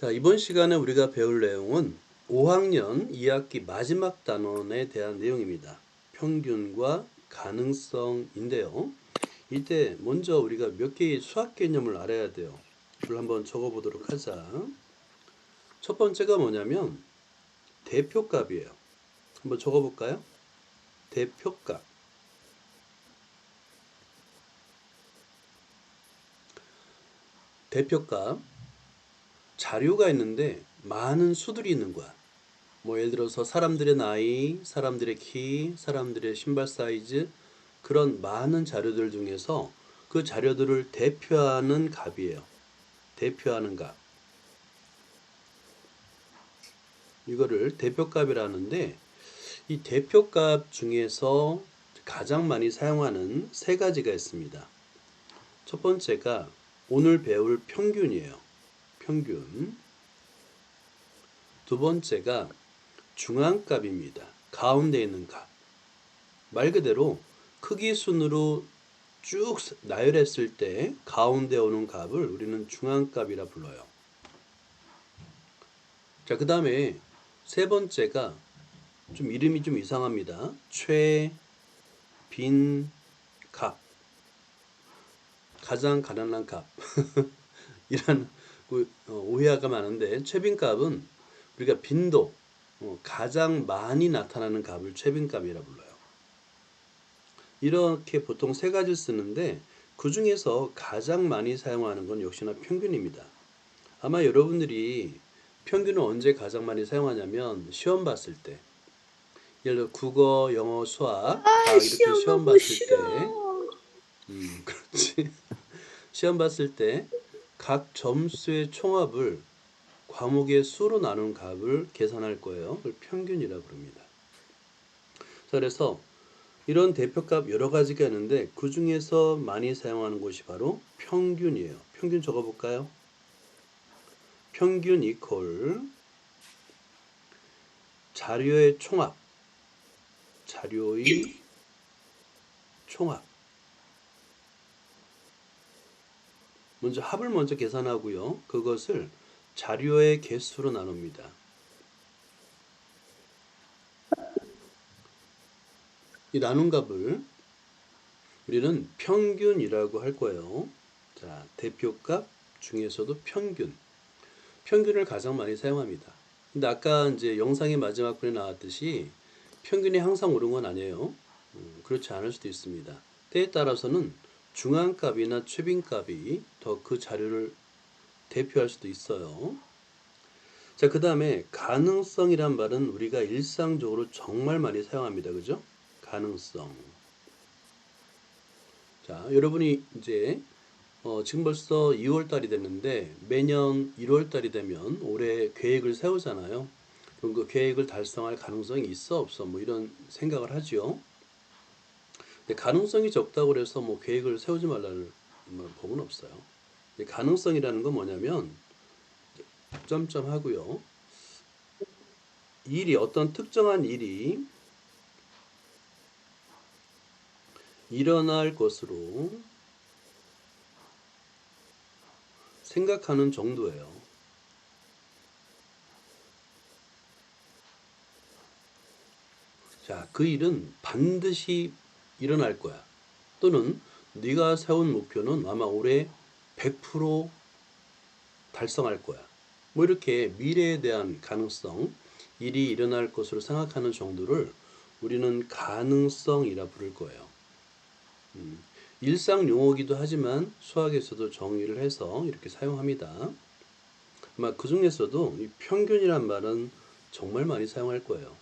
자, 이번 시간에 우리가 배울 내용은 5학년 2학기 마지막 단원에 대한 내용입니다. 평균과 가능성인데요. 이때 먼저 우리가 몇 개의 수학 개념을 알아야 돼요. 그걸 한번 적어 보도록 하자. 첫 번째가 뭐냐면 대표값이에요. 한번 적어 볼까요? 대표값. 대표값. 자료가 있는데 많은 수들이 있는 거야. 뭐 예를 들어서 사람들의 나이, 사람들의 키, 사람들의 신발 사이즈, 그런 많은 자료들 중에서 그 자료들을 대표하는 값이에요. 대표하는 값. 이거를 대표값이라는데, 이 대표값 중에서 가장 많이 사용하는 세 가지가 있습니다. 첫 번째가 오늘 배울 평균이에요. 평균. 두 번째가 중앙값입니다. 가운데 있는 값. 말 그대로 크기 순으로 쭉 나열했을 때 가운데 오는 값을 우리는 중앙값이라 불러요. 자, 그 다음에 세 번째가 좀 이름이 좀 이상합니다. 최빈 값. 가장 가난한 값. 이런 오해가 많은데, 최빈값은 우리가 빈도, 가장 많이 나타나는 값을 최빈값이라 불러요. 이렇게 보통 세 가지를 쓰는데 그 중에서 가장 많이 사용하는 건 역시나 평균입니다. 아마 여러분들이 평균을 언제 가장 많이 사용하냐면 시험 봤을 때, 예를 들어 국어, 영어, 수학 다 이렇게 시험 시험 너무 봤을 때, 싫어. 그렇지. 시험 봤을 때 각 점수의 총합을 과목의 수로 나눈 값을 계산할 거예요. 그걸 평균이라고 부릅니다. 자, 그래서 이런 대표값 여러 가지가 있는데 그 중에서 많이 사용하는 것이 바로 평균이에요. 평균 적어볼까요? 평균 이퀄 자료의 총합. 자료의 총합. 먼저 합을 먼저 계산하고요. 그것을 자료의 개수로 나눕니다. 이 나눈 값을 우리는 평균이라고 할 거예요. 자, 대표값 중에서도 평균. 평균을 가장 많이 사용합니다. 근데 아까 이제 영상의 마지막 분에 나왔듯이 평균이 항상 옳은 건 아니에요. 그렇지 않을 수도 있습니다. 때에 따라서는 중앙값이나 최빈값이 더 그 자료를 대표할 수도 있어요. 자, 그 다음에 가능성이란 말은 우리가 일상적으로 정말 많이 사용합니다. 그죠? 가능성. 자, 여러분이 이제 지금 벌써 2월 달이 됐는데 매년 1월 달이 되면 올해 계획을 세우잖아요. 그럼 그 계획을 달성할 가능성이 있어 없어 뭐 이런 생각을 하지요. 근데 가능성이 적다고 해서 뭐 계획을 세우지 말라는 뭐 법은 없어요. 근데 가능성이라는 건 뭐냐면 점점 하고요. 일이 어떤 특정한 일이 일어날 것으로 생각하는 정도예요. 자, 그 일은 반드시 일어날 거야. 또는 네가 세운 목표는 아마 올해 100% 달성할 거야. 뭐 이렇게 미래에 대한 가능성, 일이 일어날 것으로 생각하는 정도를 우리는 가능성이라 부를 거예요. 일상 용어기도 하지만 수학에서도 정의를 해서 이렇게 사용합니다. 아마 그 중에서도 이 평균이란 말은 정말 많이 사용할 거예요.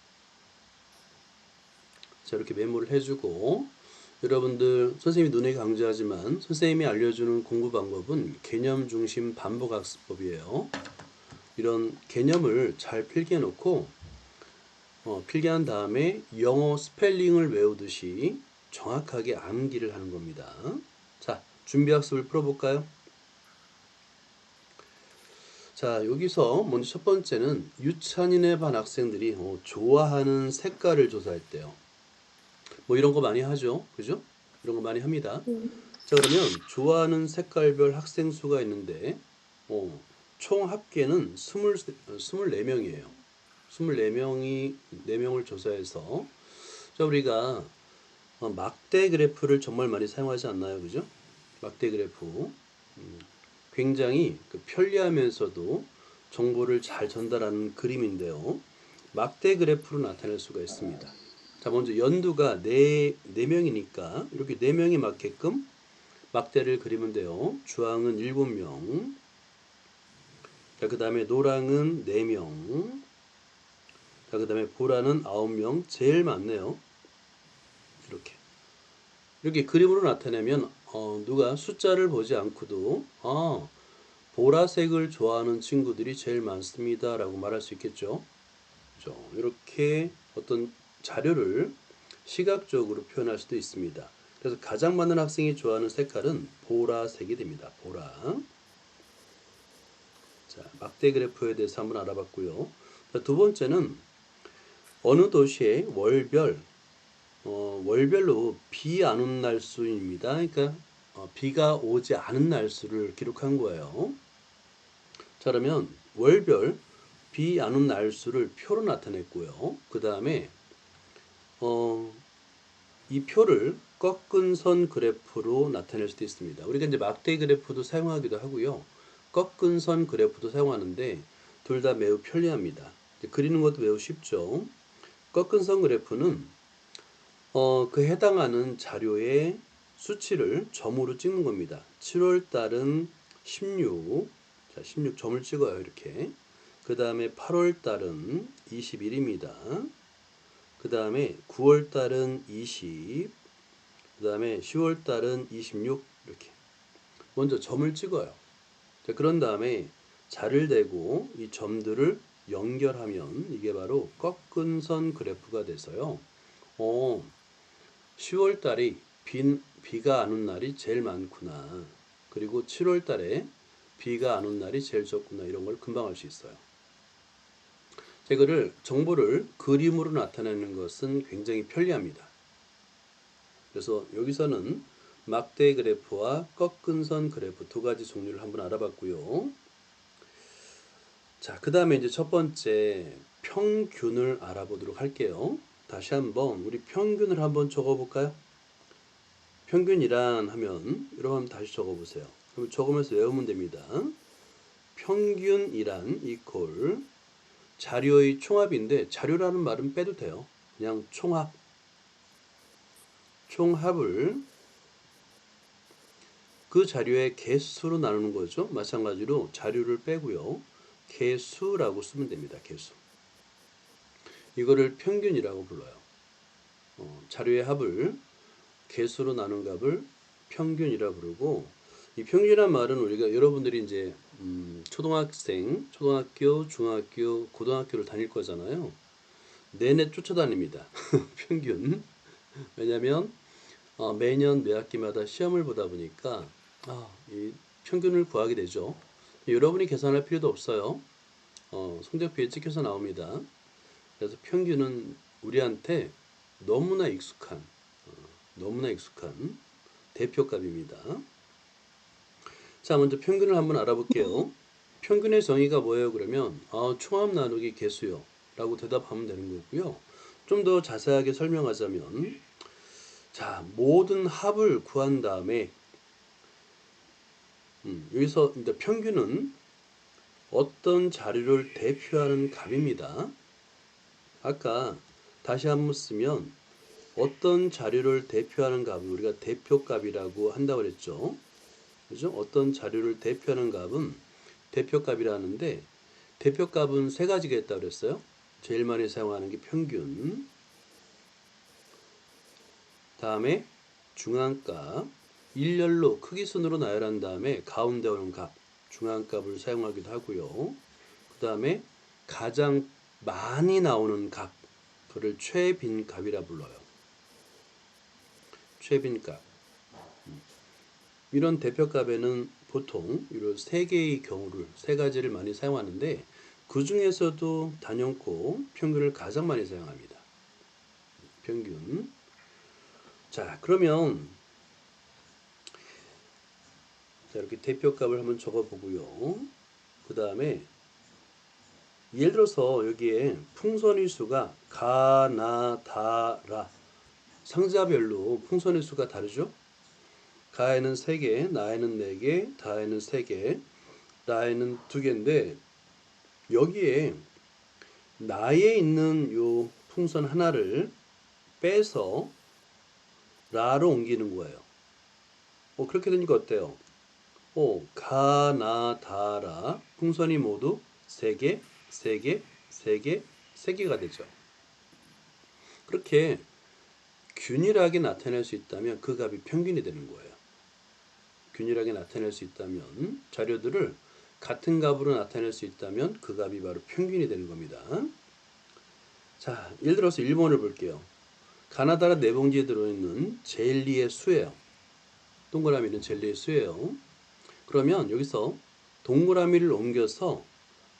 자, 이렇게 메모를 해주고 여러분들 선생님이 눈에 강조하지만 선생님이 알려주는 공부 방법은 개념 중심 반복 학습법이에요. 이런 개념을 잘 필기해 놓고 필기한 다음에 영어 스펠링을 외우듯이 정확하게 암기를 하는 겁니다. 자, 준비 학습을 풀어볼까요? 자, 여기서 먼저 첫 번째는 유찬인의 반 학생들이 좋아하는 색깔을 조사했대요. 뭐 이런 거 많이 하죠. 그죠? 이런 거 많이 합니다. 자, 그러면 좋아하는 색깔별 학생 수가 있는데, 총 합계는 24명이에요. 4명을 조사해서 자, 우리가 막대 그래프를 정말 많이 사용하지 않나요? 그죠? 막대 그래프. 굉장히 편리하면서도 정보를 잘 전달하는 그림인데요. 막대 그래프로 나타낼 수가 있습니다. 자, 먼저 연두가 4명이니까 이렇게 4명이 맞게끔 막대를 그리면 돼요. 주황은 7명. 자, 그 다음에 노랑은 4명. 자, 그 다음에 보라는 9명. 제일 많네요. 이렇게 그림으로 나타내면 누가 숫자를 보지 않고도 보라색을 좋아하는 친구들이 제일 많습니다 라고 말할 수 있겠죠. 그렇죠? 이렇게 어떤 자료를 시각적으로 표현할 수도 있습니다. 그래서 가장 많은 학생이 좋아하는 색깔은 보라색이 됩니다. 보라. 자, 막대 그래프에 대해서 한번 알아봤고요. 자, 두 번째는 어느 도시의 월별로 비 안 온 날수입니다. 그러니까 비가 오지 않은 날수를 기록한 거예요. 자, 그러면 월별 비 안 온 날수를 표로 나타냈고요. 그 다음에 이 표를 꺾은 선 그래프로 나타낼 수도 있습니다. 우리가 이제 막대 그래프도 사용하기도 하고요. 꺾은 선 그래프도 사용하는데 둘 다 매우 편리합니다. 그리는 것도 매우 쉽죠. 꺾은 선 그래프는 그 해당하는 자료의 수치를 점으로 찍는 겁니다. 7월 달은 16, 자, 16점을 찍어요, 이렇게. 그 다음에 8월 달은 21입니다. 그 다음에 9월 달은 20, 그 다음에 10월 달은 26, 이렇게. 먼저 점을 찍어요. 자, 그런 다음에 자를 대고 이 점들을 연결하면 이게 바로 꺾은 선 그래프가 돼서요. 10월 달이 비가 안 온 날이 제일 많구나. 그리고 7월 달에 비가 안 온 날이 제일 적구나. 이런 걸 금방 알 수 있어요. 이거를 정보를 그림으로 나타내는 것은 굉장히 편리합니다. 그래서 여기서는 막대 그래프와 꺾은 선 그래프 두 가지 종류를 한번 알아봤고요. 자, 그 다음에 이제 첫 번째 평균을 알아보도록 할게요. 다시 한번 우리 평균을 한번 적어볼까요? 평균이란 하면 여러분 다시 적어보세요. 그럼 적으면서 외우면 됩니다. 평균이란 이퀄 자료의 총합인데 자료라는 말은 빼도 돼요. 그냥 총합. 총합을 그 자료의 개수로 나누는 거죠. 마찬가지로 자료를 빼고요. 개수라고 쓰면 됩니다. 개수. 이거를 평균이라고 불러요. 자료의 합을 개수로 나눈 값을 평균이라 부르고 이 평균이란 말은 우리가 여러분들이 이제 초등학교, 중학교, 고등학교를 다닐 거잖아요. 내내 쫓아다닙니다. 평균. 왜냐하면 매년 매 학기마다 시험을 보다 보니까 이 평균을 구하게 되죠. 여러분이 계산할 필요도 없어요. 성적표에 찍혀서 나옵니다. 그래서 평균은 우리한테 너무나 익숙한 대표값입니다. 자, 먼저 평균을 한번 알아볼게요. 평균의 정의가 뭐예요? 그러면 총합 나누기 개수요 라고 대답하면 되는 거고요. 좀 더 자세하게 설명하자면 자, 모든 합을 구한 다음에 여기서 이제 평균은 어떤 자료를 대표하는 값입니다. 아까 다시 한번 쓰면 어떤 자료를 대표하는 값을 우리가 대표값이라고 한다고 그랬죠. 그죠? 어떤 자료를 대표하는 값은 대표값이라는데 대표값은 세 가지가 있다고 그랬어요. 제일 많이 사용하는 게 평균, 다음에 중앙값, 일렬로 크기 순으로 나열한 다음에 가운데 오는 값, 중앙값을 사용하기도 하고요. 그 다음에 가장 많이 나오는 값, 그를 최빈값이라 불러요. 최빈값. 이런 대표값에는 보통 이런 세 가지를 많이 사용하는데 그 중에서도 단연코 평균을 가장 많이 사용합니다. 평균. 자, 그러면 자, 이렇게 대표값을 한번 적어보고요. 그 다음에 예를 들어서 여기에 풍선의 수가 가, 나, 다, 라 상자별로 풍선의 수가 다르죠? 가에는 3개, 나에는 4개, 다에는 3개, 나에는 2개인데 여기에 나에 있는 요 풍선 하나를 빼서 라로 옮기는 거예요. 그렇게 되니까 어때요? 가, 나, 다, 라 풍선이 모두 3개, 3개, 3개, 3개가 되죠. 그렇게 균일하게 나타낼 수 있다면 그 값이 평균이 되는 거예요. 균일하게 나타낼 수 있다면 자료들을 같은 값으로 나타낼 수 있다면 그 값이 바로 평균이 되는 겁니다. 자, 예를 들어서 1번을 볼게요. 가나다라 4봉지에 들어있는 젤리의 수예요. 동그라미는 젤리의 수예요. 그러면 여기서 동그라미를 옮겨서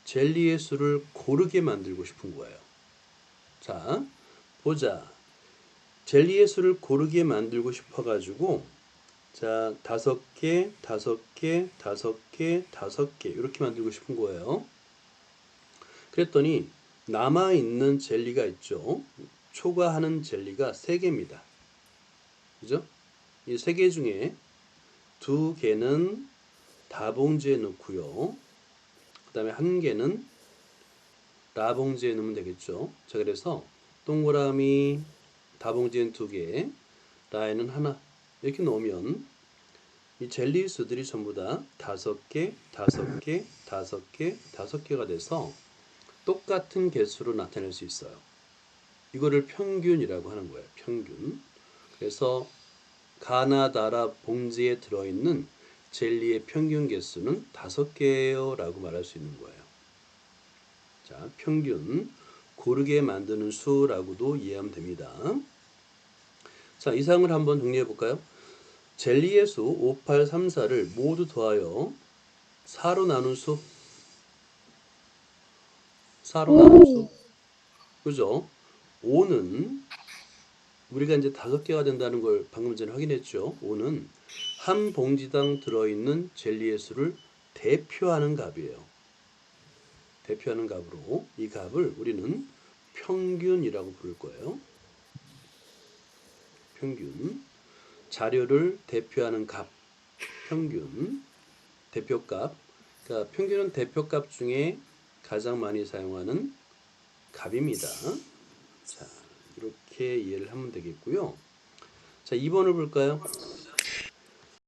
젤리의 수를 고르게 만들고 싶은 거예요. 자, 보자. 젤리의 수를 고르게 만들고 싶어가지고 자, 5개, 5개, 5개, 5개 이렇게 만들고 싶은 거예요. 그랬더니 남아있는 젤리가 있죠. 초과하는 젤리가 3개입니다. 그죠? 이 3개 중에 2개는 다봉지에 넣고요. 그 다음에 1개는 라봉지에 넣으면 되겠죠. 자, 그래서 동그라미 다봉지엔 2개, 라에는 하나 이렇게 놓으면 이 젤리 수들이 전부 다 5개, 5개, 5개, 5개가 돼서 똑같은 개수로 나타낼 수 있어요. 이거를 평균이라고 하는 거예요. 평균. 그래서 가나다라 봉지에 들어있는 젤리의 평균 개수는 5개예요 라고 말할 수 있는 거예요. 자, 평균 고르게 만드는 수라고도 이해하면 됩니다. 자, 이상을 한번 정리해 볼까요? 젤리의 수 5, 8, 3, 4를 모두 더하여 4로 나눈 수, 4로 나눈 수, 그죠? 5는 우리가 이제 5개가 된다는 걸 방금 전에 확인했죠. 5는 한 봉지당 들어있는 젤리의 수를 대표하는 값이에요. 대표하는 값으로 이 값을 우리는 평균이라고 부를 거예요. 평균. 자료를 대표하는 값, 평균, 대표값. 그러니까 평균은 대표값 중에 가장 많이 사용하는 값입니다. 자, 이렇게 이해를 하면 되겠고요. 자, 2번을 볼까요?